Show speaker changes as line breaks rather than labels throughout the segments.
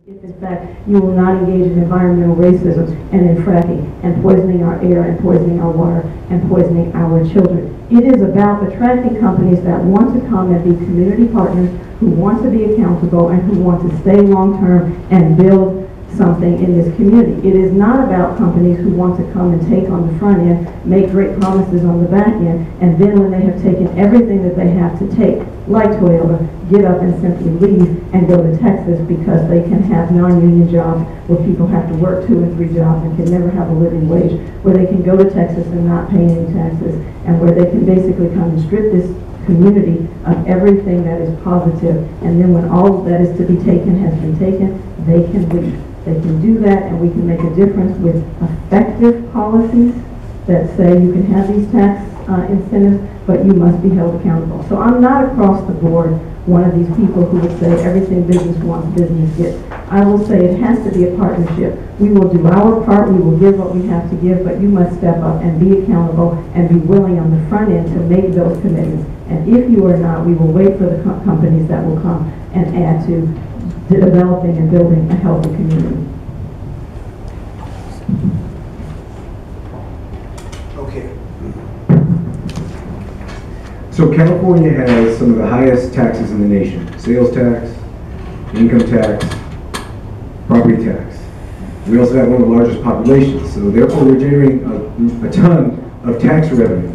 If in fact you will not engage in environmental racism and in fracking and poisoning our air and poisoning our water and poisoning our children. It is about attracting companies that want to come and be community partners, who want to be accountable and who want to stay long-term and build something in this community. It is not about companies who want to come and take on the front end, make great promises on the back end, and then when they have taken everything that they have to take, like Toyota, get up and simply leave and go to Texas because they can have non-union jobs where people have to work 2 and 3 jobs and can never have a living wage, where they can go to Texas and not pay any taxes, and where they can basically come and strip this community of everything that is positive, and then when all that is to be taken has been taken, they can leave. They can do that, and we can make a difference with effective policies that say you can have these tax incentives, but you must be held accountable. So I'm not across the board one of these people who would say everything business wants, business gets. I will say it has to be a partnership. We will do our part, we will give what we have to give, but you must step up and be accountable and be willing on the front end to make those commitments. And if you are not, we will wait for the companies that will come and add to developing and building a healthy community.
Okay. So California has some of the highest taxes in the nation: sales tax, income tax, property tax. We also have one of the largest populations, so therefore we're generating a ton of tax revenue.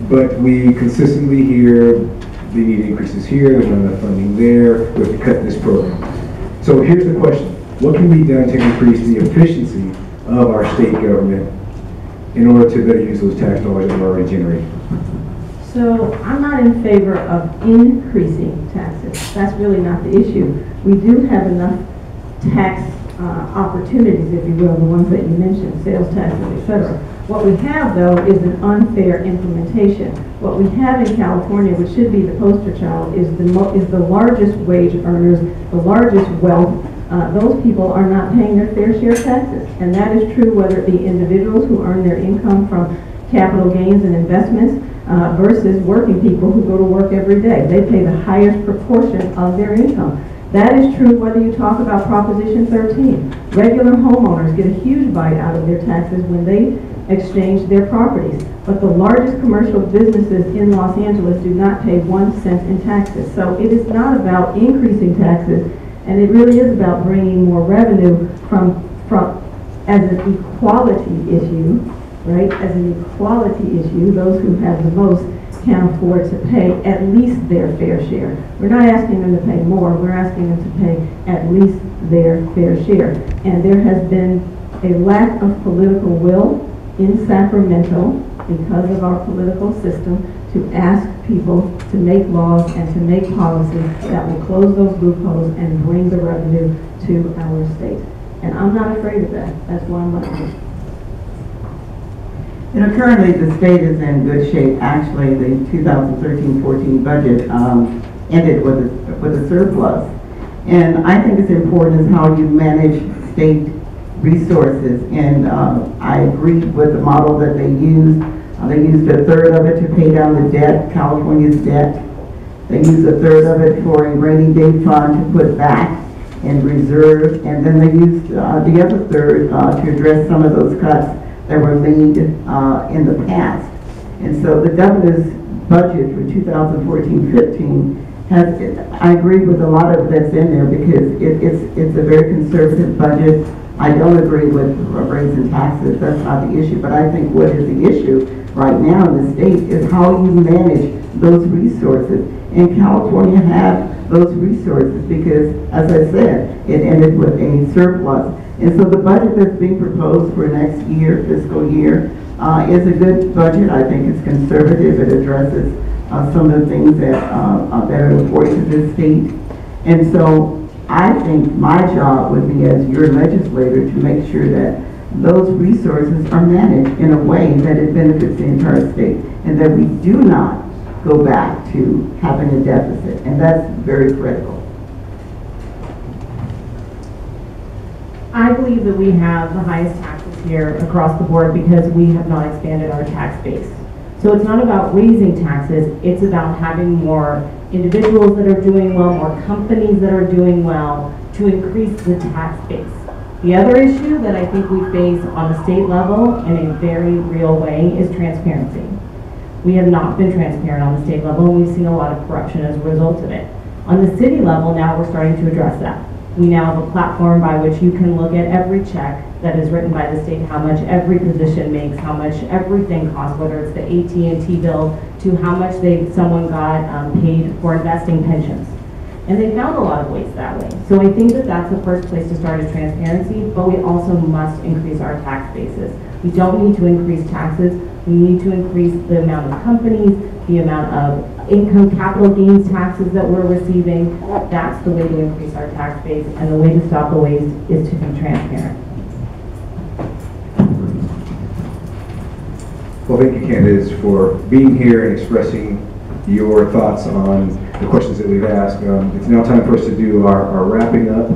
But we consistently hear they need increases here, there's not enough funding there, we have to cut this program. So here's the question: what can be done to increase the efficiency of our state government in order to better use those tax dollars that we're already generating?
So I'm not in favor of increasing taxes. That's really not the issue. We do have enough tax opportunities, if you will, the ones that you mentioned, sales taxes, etc. What we have, though, is an unfair implementation. What we have in California, which should be the poster child, is the largest wage earners, the largest wealth. Those people are not paying their fair share of taxes. And that is true whether it be individuals who earn their income from capital gains and investments versus working people who go to work every day. They pay the highest proportion of their income. That is true whether you talk about Proposition 13. Regular homeowners get a huge bite out of their taxes when they exchange their properties. But the largest commercial businesses in Los Angeles do not pay 1 cent in taxes. So it is not about increasing taxes, and it really is about bringing more revenue from as an equality issue, right? As an equality issue, those who have the most can afford to pay at least their fair share. We're not asking them to pay more, we're asking them to pay at least their fair share. And there has been a lack of political will in Sacramento because of our political system to ask people to make laws and to make policies that will close those loopholes and bring the revenue to our state. And I'm not afraid of that. That's why I'm running.
You know, currently the state is in good shape. Actually, the 2013-14 budget ended with a surplus. And I think it's important is how you manage state resources. And I agree with the model that they used. They used a third of it to pay down the debt, California's debt. They used a third of it for a rainy day fund to put back in reserve. And then they used the other third to address some of those cuts that were made in the past. And so the governor's budget for 2014-15 has, I agree with a lot of that's in there because it's a very conservative budget. I don't agree with raising taxes, that's not the issue, but I think what is the issue right now in the state is how you manage those resources. And California had those resources because, as I said, it ended with a surplus. And so the budget that's being proposed for next year, fiscal year, is a good budget. I think it's conservative. It addresses some of the things that are important to this state. And so I think my job would be as your legislator to make sure that those resources are managed in a way that it benefits the entire state and that we do not go back to having a deficit. And that's very critical.
I believe that we have the highest taxes here across the board because we have not expanded our tax base. So it's not about raising taxes, it's about having more individuals that are doing well, more companies that are doing well, to increase the tax base. The other issue that I think we face on the state level in a very real way is transparency. We have not been transparent on the state level, and we've seen a lot of corruption as a result of it. On the city level, now we're starting to address that. We now have a platform by which you can look at every check that is written by the state, how much every position makes, how much everything costs, whether it's the AT&T bill to how much someone got paid for investing pensions. And they found a lot of waste that way. So I think that that's the first place to start is transparency, but we also must increase our tax basis. We don't need to increase taxes. We need to increase the amount of companies, the amount of income capital gains taxes that we're receiving. That's the way to increase our tax base, and the way to stop the waste is to be transparent.
Well, thank you, Candace, for being here and expressing your thoughts on the questions that we've asked. It's now time for us to do our wrapping up.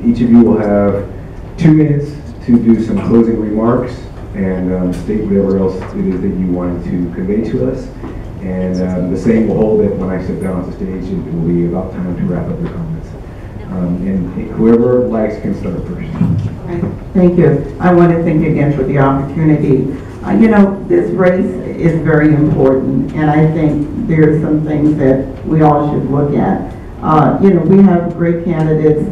Each of you will have 2 minutes to do some closing remarks and state whatever else it is that you wanted to convey to us. And the same will hold it when I sit down on the stage. It will be about time to wrap up your comments. And whoever likes can start first.
Thank you. I want to thank you again for the opportunity. You know, this race is very important, and I think there are some things that we all should look at. You know, we have great candidates,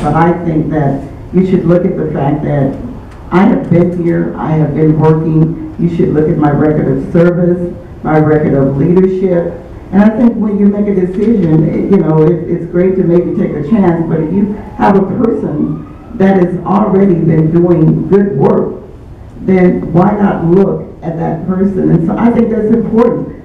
but I think that you should look at the fact that I have been here, I have been working. You should look at my record of service, my record of leadership. And I think when you make a decision, you know, it's great to maybe take a chance, but if you have a person that has already been doing good work, then why not look at that person? And so I think that's important.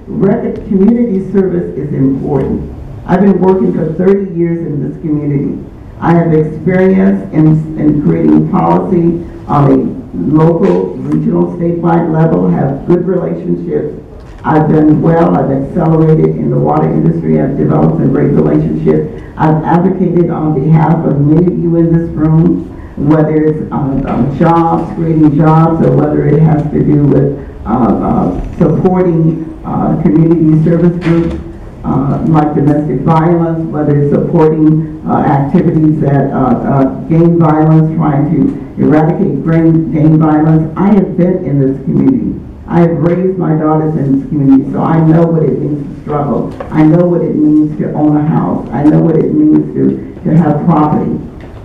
Community service is important. I've been working for 30 years in this community. I have experience in creating policy on a local, regional, statewide level, have good relationships. I've done well, I've accelerated in the water industry, I've developed a great relationship. I've advocated on behalf of many of you in this room, whether it's jobs, creating jobs, or whether it has to do with supporting community service groups like domestic violence, whether it's supporting activities that gang violence, trying to eradicate gang violence. I have been in this community. I have raised my daughters in this community, so I know what it means to struggle. I know what it means to own a house. I know what it means to have property.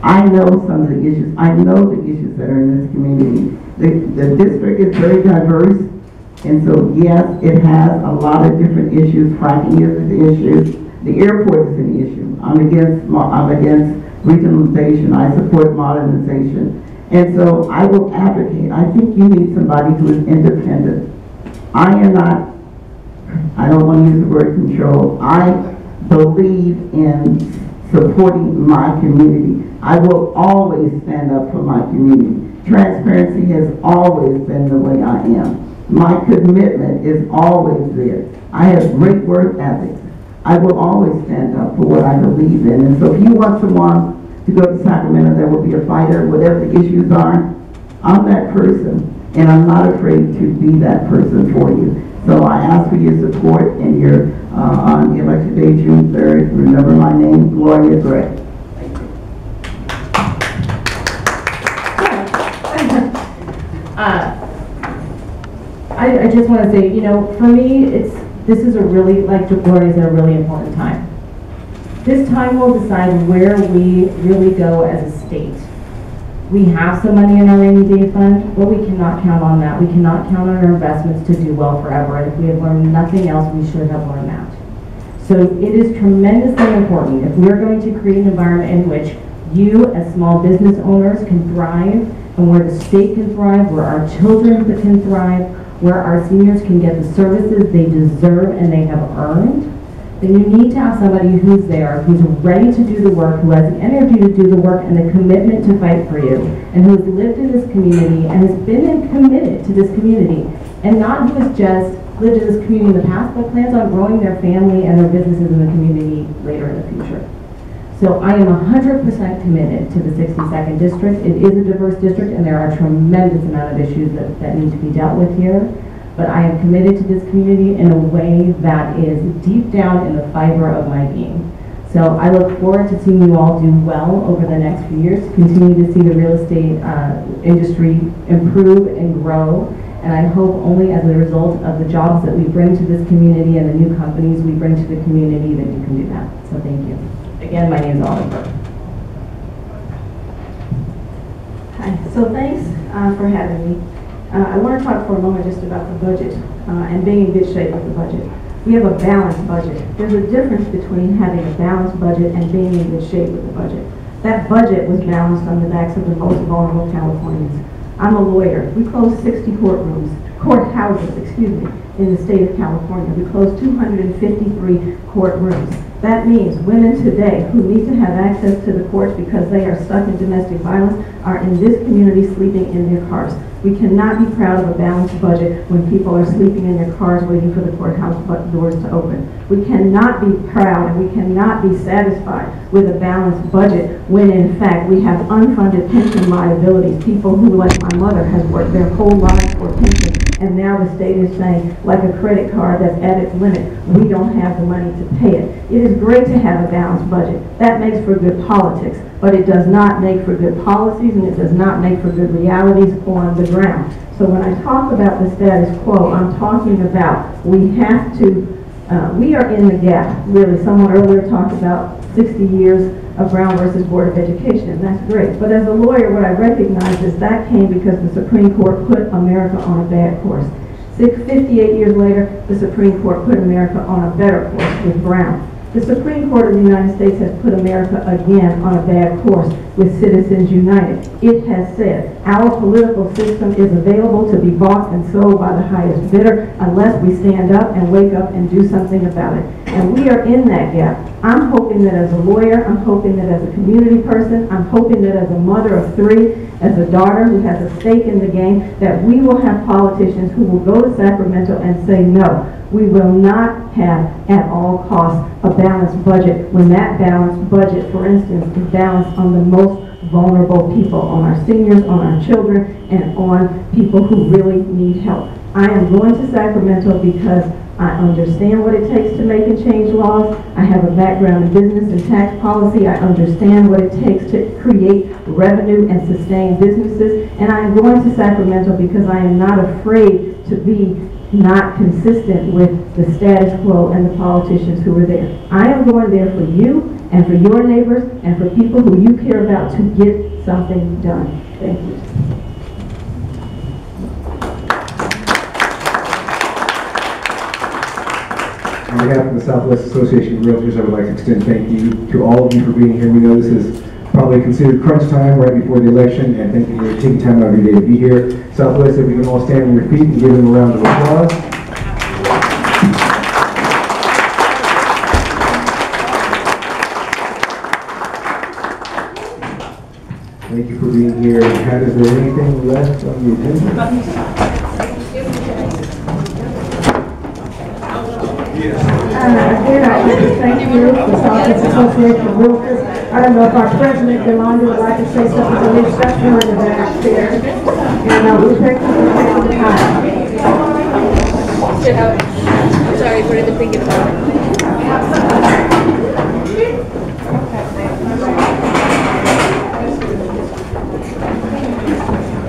I know some of the issues. I know the issues that are in this community. The district is very diverse, and so yes, it has a lot of different issues. Fracking is an issue. The airport is an issue. I'm against regionalization. I support modernization. And so I will advocate. I think you need somebody who is independent. I don't want to use the word control. I believe in supporting my community. I will always stand up for my community. Transparency has always been the way I am. My commitment is always there. I have great work ethics. I will always stand up for what I believe in. And so if you want someone to go to Sacramento that will be a fighter, whatever the issues are, I'm that person. And I'm not afraid to be that person for you. So I ask for your support and your, on election day, June 3rd, remember my name, Gloria Gray.
I just want to say, you know, for me, this is a really, like Gloria said, a really important time. This time will decide where we really go as a state. We have some money in our rainy day fund, but we cannot count on that. We cannot count on our investments to do well forever. And if we have learned nothing else, we should have learned that. So it is tremendously important if we're going to create an environment in which you as small business owners can thrive, and where the state can thrive, where our children can thrive, where our seniors can get the services they deserve and they have earned, then you need to have somebody who's there, who's ready to do the work, who has the energy to do the work and the commitment to fight for you, and who's lived in this community and has been committed to this community, and not who has just lived in this community in the past, but plans on growing their family and their businesses in the community later in the future. So I am 100% committed to the 62nd district. It is a diverse district, and there are a tremendous amount of issues that need to be dealt with here. but I am committed to this community in a way that is deep down in the fiber of my being. So I look forward to seeing you all do well over the next few years, continue to see the real estate industry improve and grow. And I hope only as a result of the jobs that we bring to this community and the new companies we bring to the community that you can do that. So thank you. Again, my name is Burke.
Hi, so thanks for having me. I want to talk for a moment just about the budget and being in good shape with the budget. We have a balanced budget. There's a difference between having a balanced budget and being in good shape with the budget. That budget was balanced on the backs of the most vulnerable Californians. I'm a lawyer. We closed 60 courthouses, in the state of California. We closed 253 courtrooms. That means women today who need to have access to the courts because they are stuck in domestic violence are in this community sleeping in their cars. We cannot be proud of a balanced budget when people are sleeping in their cars waiting for the courthouse doors to open. We cannot be proud and we cannot be satisfied with a balanced budget when in fact we have unfunded pension liabilities. People who, like my mother, has worked their whole life for pension, and now the state is saying, like a credit card that's at its limit, we don't have the money to pay it. It is great to have a balanced budget. That makes for good politics, but it does not make for good policies and it does not make for good realities on the ground. So when I talk about the status quo, I'm talking about we have to, we are in the gap, really. Someone earlier talked about 60 years of Brown versus Board of Education, and that's great. But as a lawyer, what I recognize is that came because the Supreme Court put America on a bad course. 58 years later, the Supreme Court put America on a better course with Brown. The Supreme Court of the United States has put America again on a bad course with Citizens United. It has said our political system is available to be bought and sold by the highest bidder unless we stand up and wake up and do something about it. And we are in that gap. I'm hoping that as a lawyer, I'm hoping that as a community person, I'm hoping that as a mother of three, as a daughter who has a stake in the game, that we will have politicians who will go to Sacramento and say, no, we will not have at all costs a balanced budget when that balanced budget, for instance, is balanced on the most vulnerable people, on our seniors, on our children, and on people who really need help. I am going to Sacramento because I understand what it takes to make and change laws. I have a background in business and tax policy. I understand what it takes to create revenue and sustain businesses. And I am going to Sacramento because I am not afraid to be not consistent with the status quo and the politicians who are there. I am going there for you and for your neighbors and for people who you care about to get something done. Thank you.
On behalf of the Southwest Association of Realtors, I would like to extend thank you to all of you for being here. We know this is probably considered crunch time right before the election, and thank you for taking time out of your day to be here. Southwest, if we can all stand on your feet and give them a round of applause. Thank you for being here. Pat, is there anything left on the agenda?
Again, I want to thank you, the Southwest Association of Realtors. I don't know if our president, Yolanda, would like to say something to me, that's her in the back there. And we thank you for taking the time.
Sorry, what are they thinking about?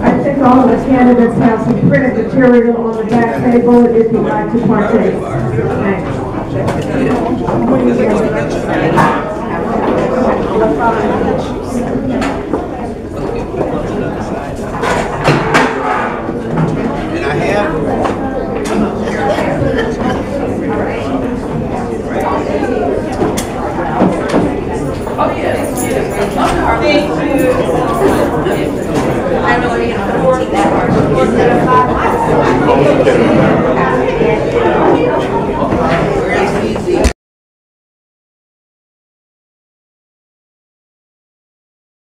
I think all of the candidates have some printed material on the back table if you'd like to partake. Thanks.